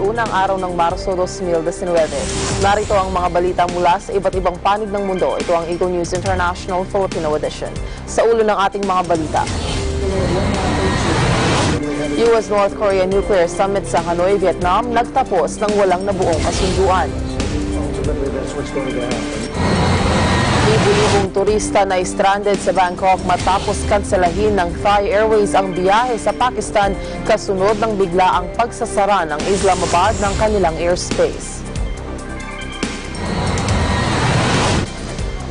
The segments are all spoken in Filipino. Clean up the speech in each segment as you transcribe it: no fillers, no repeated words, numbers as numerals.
unang araw ng Marso 2019. Narito ang mga balita mula sa iba't ibang panig ng mundo. Ito ang Eagle News International Filipino Edition. Sa ulo ng ating mga balita. US-North Korea Nuclear Summit sa Hanoi, Vietnam nagtapos ng walang nabuong kasunduan. Libu-libong turista na stranded sa Bangkok matapos kanselahin ng Thai Airways ang biyahe sa Pakistan kasunod ng biglaang pagsasara ng Islamabad ng kanilang airspace.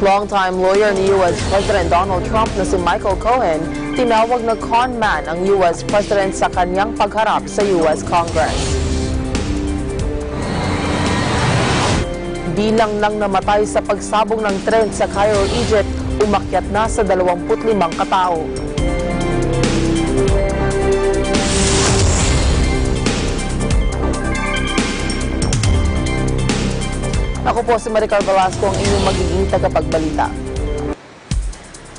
Longtime lawyer ni US President Donald Trump na si Michael Cohen, tinawag na con man ang US President sa kanyang pagharap sa US Congress. Bilang ng namatay sa pagsabog ng tren sa Cairo, Egypt, umakyat na sa 25 katao. Ako po si Maricar Velasco, ang inyong magiging tagapagbalita.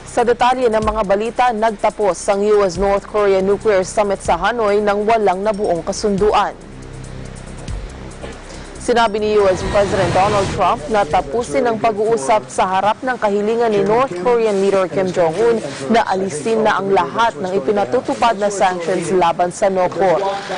Sa detalye ng mga balita, nagtapos ang US-North Korea Nuclear Summit sa Hanoi nang walang nabuong kasunduan. Sinabi ni US President Donald Trump na tapusin ang pag-uusap sa harap ng kahilingan ni North Korean leader Kim Jong-un na alisin na ang lahat ng ipinatutupad na sanctions laban sa North.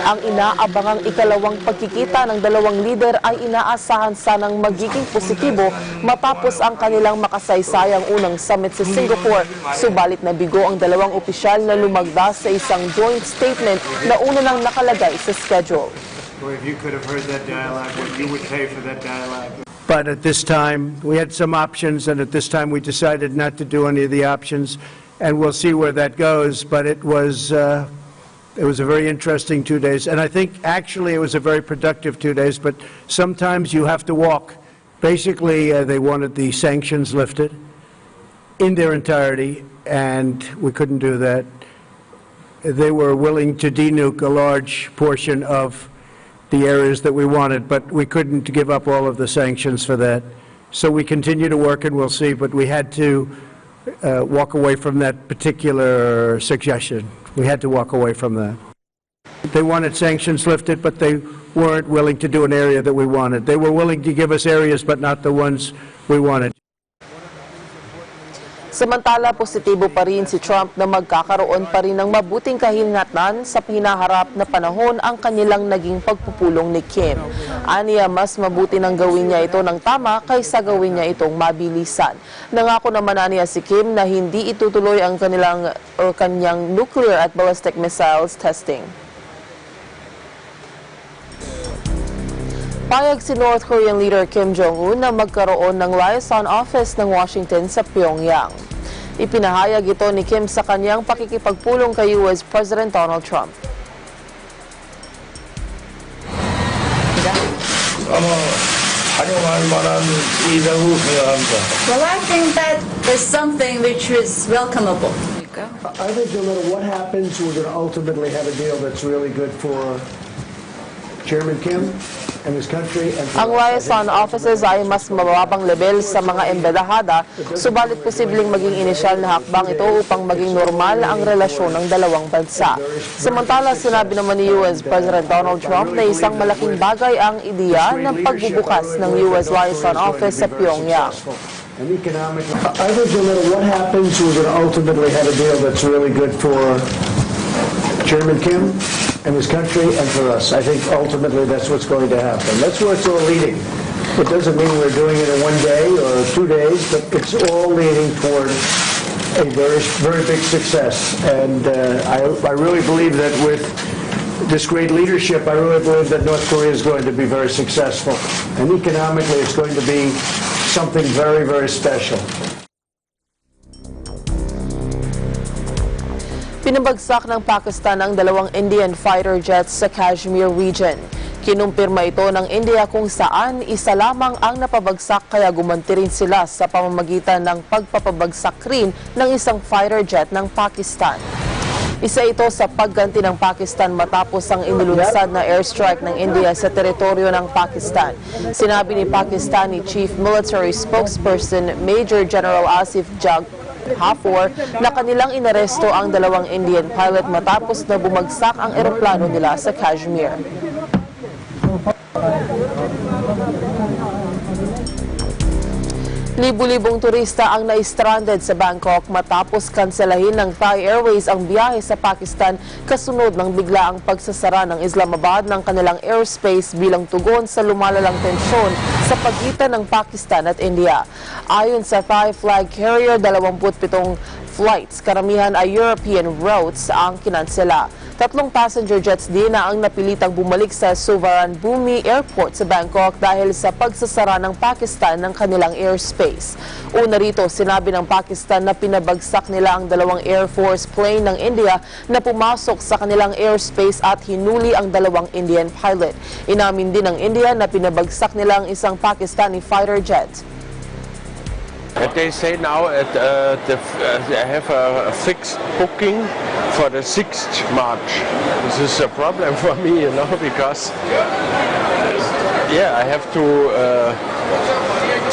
Ang inaabangang ikalawang pagkikita ng dalawang leader ay inaasahan sanang magiging positibo matapos ang kanilang makasaysayang unang summit sa Singapore. Subalit nabigo ang dalawang opisyal na lumagda sa isang joint statement na una nang nakalagay sa schedule. Or if you could have heard that dialogue, what you would pay for that dialogue. But at this time, we had some options, and at this time we decided not to do any of the options, and we'll see where that goes. But it was a very interesting 2 days, and I think actually it was a very productive 2 days, but sometimes you have to walk. Basically, they wanted the sanctions lifted in their entirety, and we couldn't do that. They were willing to denuke a large portion of the areas that we wanted, but we couldn't give up all of the sanctions for that. So we continue to work, and we'll see, but we had to walk away from that particular suggestion. We had to walk away from that. They wanted sanctions lifted, but they weren't willing to do an area that we wanted. They were willing to give us areas, but not the ones we wanted. Samantala, positibo pa rin si Trump na magkakaroon pa rin ng mabuting kahinatnan sa hinaharap na panahon ang kanilang naging pagpupulong ni Kim. Aniya, mas mabuti nang gawin niya ito ng tama kaysa gawin niya itong mabilisan. Nangako naman aniya si Kim na hindi itutuloy ang kanyang nuclear at ballistic missiles testing. Payag si North Korean leader Kim Jong-un na magkaroon ng liaison office ng Washington sa Pyongyang. Ipinahayag ito ni Kim sa kanyang pakikipagpulong kay US President Donald Trump. Well, I think that is something which is welcomeable. I think no matter what happens, we're going to ultimately have a deal that's really good for Chairman Kim and his country. Ang liaison offices ay mas mababang level sa mga embedahada, subalit posibleng maging inisyal na hakbang ito upang maging normal ang relasyon ng dalawang bansa. Samantala, sinabi naman ni US President Donald Trump na isang malaking bagay ang ideya ng pagbubukas ng US liaison office sa Pyongyang. I think no matter what happens, we're going to ultimately have a deal that's really good for Chairman Kim and his country and for us. I think ultimately that's what's going to happen. That's where it's all leading. It doesn't mean we're doing it in 1 day or 2 days, but it's all leading toward a very, very big success. And I really believe that with this great leadership, I really believe that North Korea is going to be very successful. And economically, it's going to be something very, very special. Pinabagsak ng Pakistan ang dalawang Indian fighter jets sa Kashmir region. Kinumpirma ito ng India kung saan isa lamang ang napabagsak kaya gumanti rin sila sa pamamagitan ng pagpapabagsak rin ng isang fighter jet ng Pakistan. Isa ito sa pagganti ng Pakistan matapos ang inulunsad na airstrike ng India sa teritoryo ng Pakistan. Sinabi ni Pakistani Chief Military Spokesperson Major General Asif Jagh Hafor na kanilang inaresto ang dalawang Indian pilot matapos na bumagsak ang eroplano nila sa Kashmir. Libu-libong turista ang na-stranded sa Bangkok matapos kanselahin ng Thai Airways ang biyahe sa Pakistan kasunod ng biglaang pagsasara ng Islamabad ng kanilang airspace bilang tugon sa lumalalang tensyon sa pagitan ng Pakistan at India. Ayon sa Thai flag carrier, 27 flights, karamihan ay European routes ang kinansela. 3 passenger jets din na ang napilitang bumalik sa Suvarnabhumi Airport sa Bangkok dahil sa pagsasara ng Pakistan ng kanilang airspace. Una rito, sinabi ng Pakistan na pinabagsak nila ang 2 Air Force plane ng India na pumasok sa kanilang airspace at hinuli ang 2 Indian pilot. Inamin din ng India na pinabagsak nila ang isang Pakistani fighter jet. They say now they have a fixed booking for the 6th March. This is a problem for me, because I have to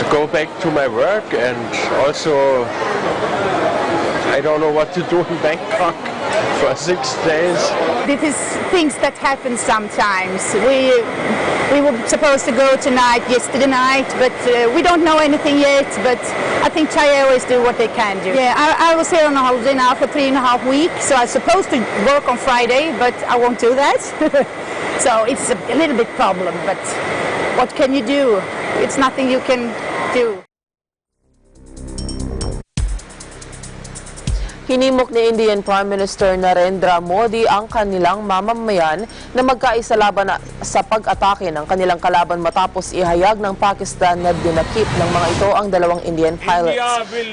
go back to my work, and also I don't know what to do in Bangkok for 6 days. This is things that happen sometimes. We were supposed to go tonight, yesterday night, but we don't know anything yet. But I think Thai Airways do what they can do. Yeah, I was here on a holiday now for 3.5 weeks, so I was supposed to work on Friday, but I won't do that. So it's a little bit problem, but what can you do? It's nothing you can do. Hinimok ni Indian Prime Minister Narendra Modi ang kanilang mamamayan na magkaisa laban sa pag-atake ng kanilang kalaban matapos ihayag ng Pakistan na dinakip ng mga ito ang 2 Indian pilots.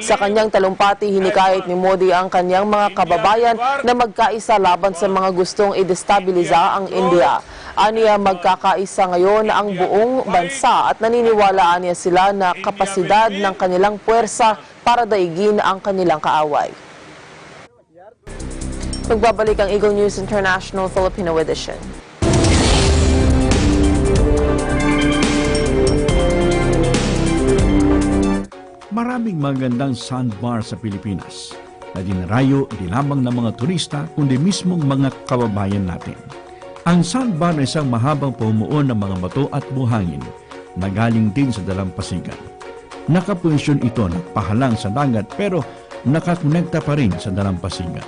Sa kanyang talumpati, hinikayat ni Modi ang kanyang mga kababayan na magkaisa laban sa mga gustong i-destabiliza ang India. Aniya, magkakaisa ngayon ang buong bansa at naniniwalaan niya sila na kapasidad ng kanilang puwersa para daigin ang kanilang kaaway. Magbabalik ang Eagle News International Filipino Edition. Maraming magandang sandbar sa Pilipinas na dinarayo di lamang ng mga turista kundi mismong mga kababayan natin. Ang sandbar ay isang mahabang pumuon ng mga bato at buhangin na galing din sa dalampasigan. Nakapunsyon ito na pahalang sa dagat pero nakakonekta pa rin sa dalampasigan.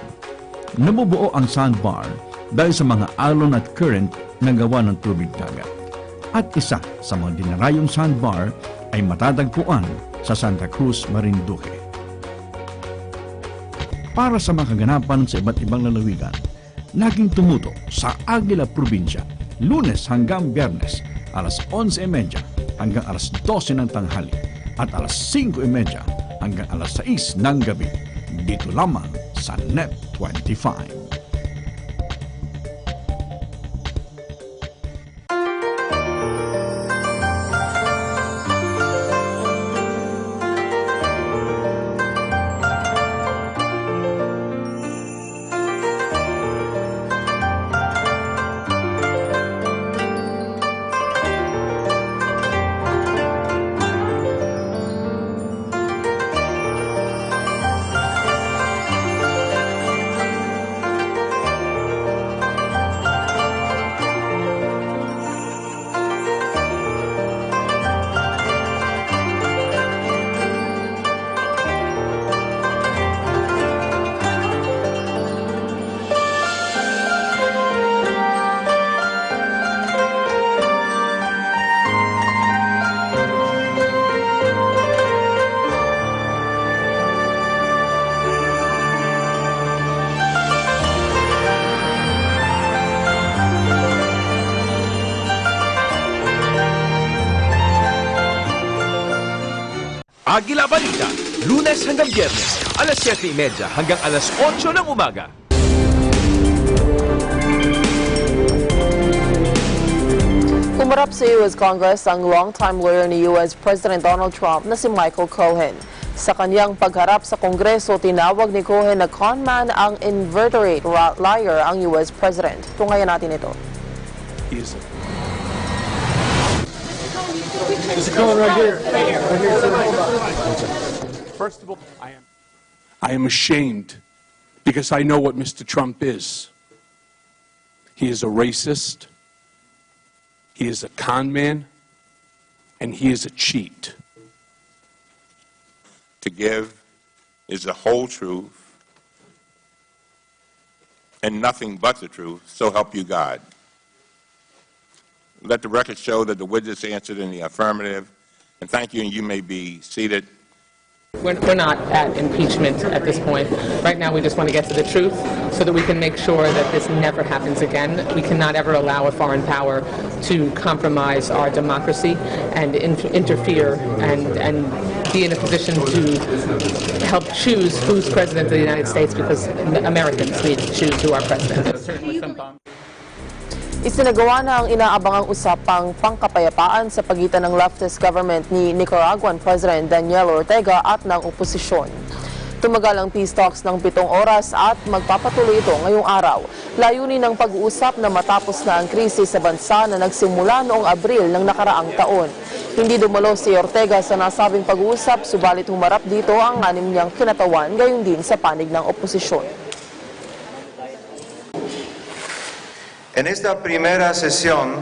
Nabubuo ang sandbar dahil sa mga alon at current na gawa ng tubig dagat. At isa sa mga dinarayong sandbar ay matatagpuan sa Santa Cruz, Marinduque. Para sa mga kaganapan sa iba't ibang lalawigan, laging tumuto sa Aguila Provincia, Lunes hanggang Biyernes, alas 11:30 hanggang alas 12 ng tanghali at alas 5:30 hanggang alas 6 ng gabi. Dito lamang sa Net 25. Agila Balita, Lunes hanggang Biyernes, alas 7:30 hanggang alas 8 ng umaga. Umarap sa U.S. Congress ang longtime lawyer ni U.S. President Donald Trump na si Michael Cohen. Sa kanyang pagharap sa Kongreso, tinawag ni Cohen na conman ang inveterate liar ang U.S. President. Tungayan natin ito. Mr. Cohen, right here. First of all, I am ashamed because I know what Mr. Trump is. He is a racist, he is a con man, and he is a cheat. to give is the whole truth and nothing but the truth, so help you God. Let the record show that the witness answered in the affirmative, and thank you, and you may be seated. We're not at impeachment at this point. Right now we just want to get to the truth so that we can make sure that this never happens again. We cannot ever allow a foreign power to compromise our democracy and interfere and be in a position to help choose who's president of the United States, because Americans need to choose who our president is. Isinagawa na ang inaabangang usapang pangkapayapaan sa pagitan ng leftist government ni Nicaraguan President Daniel Ortega at ng oposisyon. Tumagal ang peace talks ng 7 oras at magpapatuloy ito ngayong araw. Layunin ng pag-uusap na matapos na ang krisis sa bansa na nagsimula noong Abril ng nakaraang taon. Hindi dumalo si Ortega sa nasabing pag-uusap, subalit humarap dito ang 6 niyang kinatawan, gayon din sa panig ng oposisyon. En esta primera sesión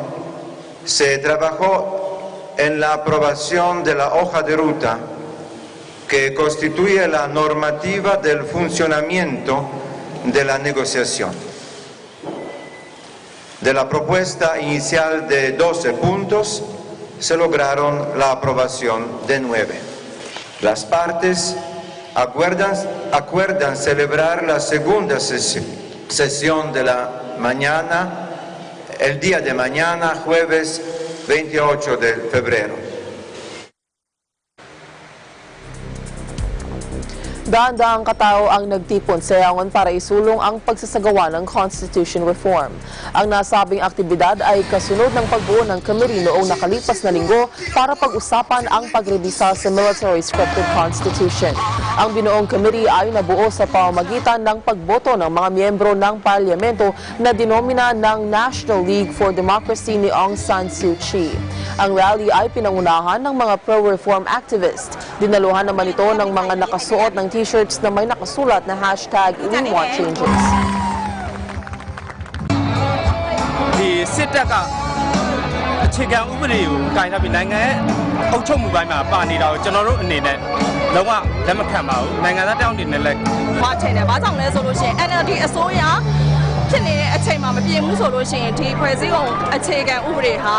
se trabajó en la aprobación de la hoja de ruta que constituye la normativa del funcionamiento de la negociación. De la propuesta inicial de 12 puntos se lograron la aprobación de 9. Las partes acuerdan celebrar la segunda sesión de la mañana, el día de mañana, jueves 28 de febrero. Daan-daang katao ang nagtipon sa Yangon para isulong ang pagsasagawa ng Constitution Reform. Ang nasabing aktibidad ay kasunod ng pagbuo ng committee noong nakalipas na linggo para pag-usapan ang pagrebisa sa Military Scripted Constitution. Ang binuong committee ay nabuo sa pamamagitan ng pagboto ng mga miyembro ng parlamento na dinomina ng National League for Democracy ni Aung San Suu Kyi. Ang rally ay pinangunahan ng mga pro-reform activists. Dinaluhan naman ito ng mga nakasuot ng t-shirts na may nakasulat na hashtag We Want Changes. ဒီစစ်တပ်ကအခြေခံဥပဒေကိုကင်ထားပြီးနိုင်ငံရဲ့အုပ်ချုပ်မှုပိုင်းမှာပါနေတာကိုကျွန်တော်တို့အနေနဲ့လုံးဝလက်မခံပါဘူးနိုင်ငံသားတောင်းတင်နေလဲမှာထင်တယ်ဘာကြောင့်လဲဆိုလို့ရှိရင် NLD အစိုးရဖြစ်နေတဲ့အချိန်မှာမပြင်ဘူးဆိုလို့ရှိရင်ဒီဖွဲ့စည်းပုံအခြေခံဥပဒေဟာ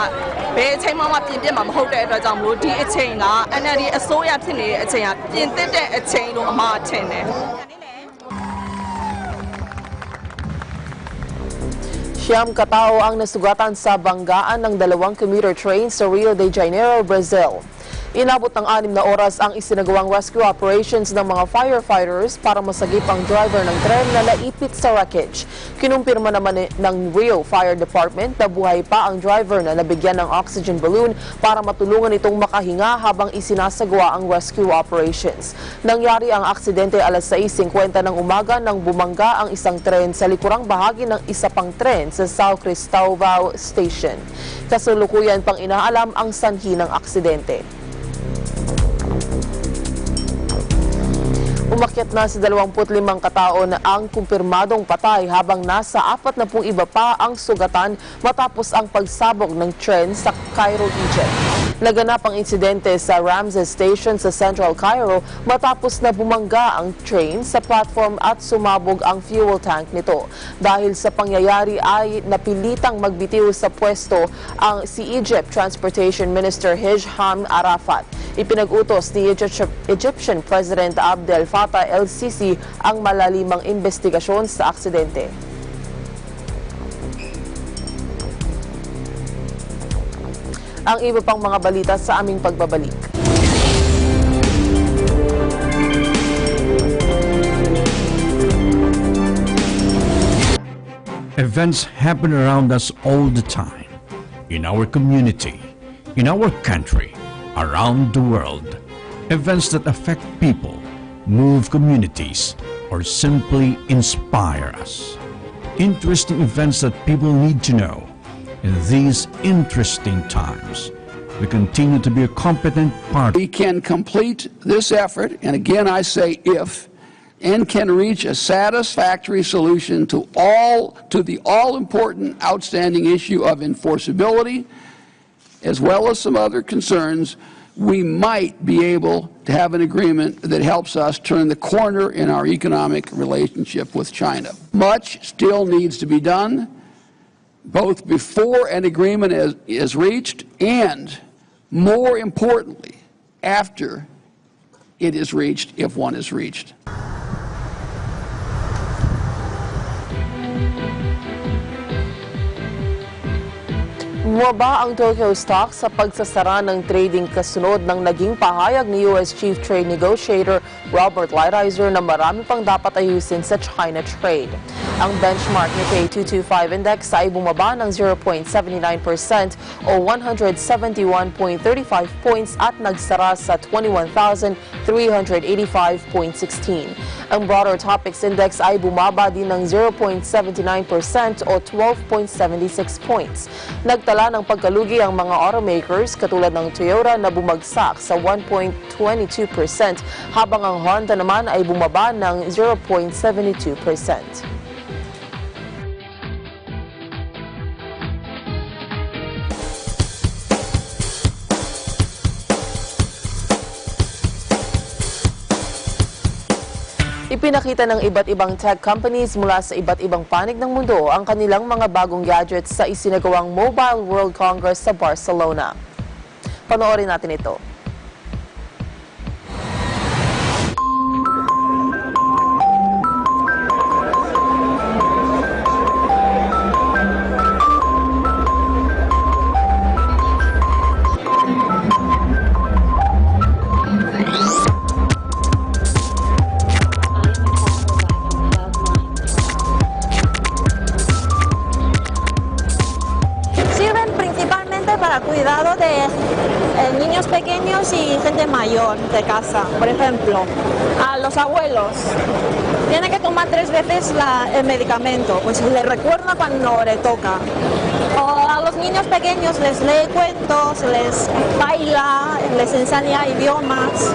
ဘယ်အချိန်မှပြင်ပြမှာမဟုတ်တဲ့အတွက်ကြောင့်မလို့ဒီအချိန်က NLD အစိုးရဖြစ်နေတဲ့အချိန်ကပြင်သစ်တဲ့အချိန်လို့အမှားထင်တယ် Siyam katao ang nasugatan sa banggaan ng 2 commuter train sa Rio de Janeiro, Brazil. Inabot ng 6 na oras ang isinagawang rescue operations ng mga firefighters para masagip ang driver ng tren na naipit sa wreckage. Kinumpirma naman ng Rio Fire Department na buhay pa ang driver na nabigyan ng oxygen balloon para matulungan itong makahinga habang isinasagawa ang rescue operations. Nangyari ang aksidente alas 6:50 ng umaga nang bumangga ang isang tren sa likurang bahagi ng isa pang tren sa São Cristóvão Station. Kasalukuyan pang inaalam ang sanhi ng aksidente. Umakyat na sa 25 katao na ang kumpirmadong patay habang nasa 40 iba pa ang sugatan matapos ang pagsabog ng tren sa Cairo, Egypt. Naganap ang insidente sa Ramses Station sa Central Cairo matapos na bumangga ang train sa platform at sumabog ang fuel tank nito. Dahil sa pangyayari ay napilitang magbitiw sa pwesto ang si Egypt Transportation Minister Hisham Arafat. Ipinag-utos ni Egyptian President Abdel Fattah el-Sisi ang malalimang investigasyon sa aksidente. Ang iba pang mga balita sa aming pagbabalik. Events happen around us all the time, in our community, in our country, around the world. Events that affect people, move communities, or simply inspire us. Interesting events that people need to know. In these interesting times, we continue to be a competent partner. We can complete this effort, and again I say if, and can reach a satisfactory solution to the all-important outstanding issue of enforceability, as well as some other concerns we might be able to have an agreement that helps us turn the corner in our economic relationship with China. Much still needs to be done, both before an agreement is reached and, more importantly, after it is reached, if one is reached. Bumaba ang Tokyo stock sa pagsasara ng trading kasunod ng naging pahayag ni U.S. Chief Trade Negotiator Robert Lighthizer na marami pang dapat ayusin sa China trade. Ang benchmark Nikkei 225 index ay bumaba ng 0.79% o 171.35 points at nagsara sa 21,385.16. Ang broader topics index ay bumaba din ng 0.79% o 12.76 points. Nagtala ng pagkalugi ang mga automakers katulad ng Toyota na bumagsak sa 1.22% habang ang Honda naman ay bumaba ng 0.72%. Ipinakita ng iba't ibang tech companies mula sa iba't ibang panig ng mundo ang kanilang mga bagong gadgets sa isinagawang Mobile World Congress sa Barcelona. Panoorin natin ito. Para cuidado de niños pequeños y gente mayor de casa. Por ejemplo, a los abuelos tienen que tomar 3 veces el medicamento, pues les recuerda cuando le toca. O a los niños pequeños les lee cuentos, les baila, les enseña idiomas.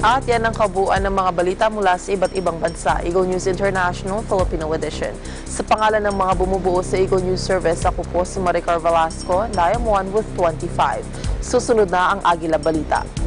At yan ang kabuuan ng mga balita mula sa iba't ibang bansa. Eagle News International, Filipino Edition. Sa pangalan ng mga bumubuo sa Eagle News Service, ako po si Maricar Velasco, and I am one with 25. Susunod na ang Agila Balita.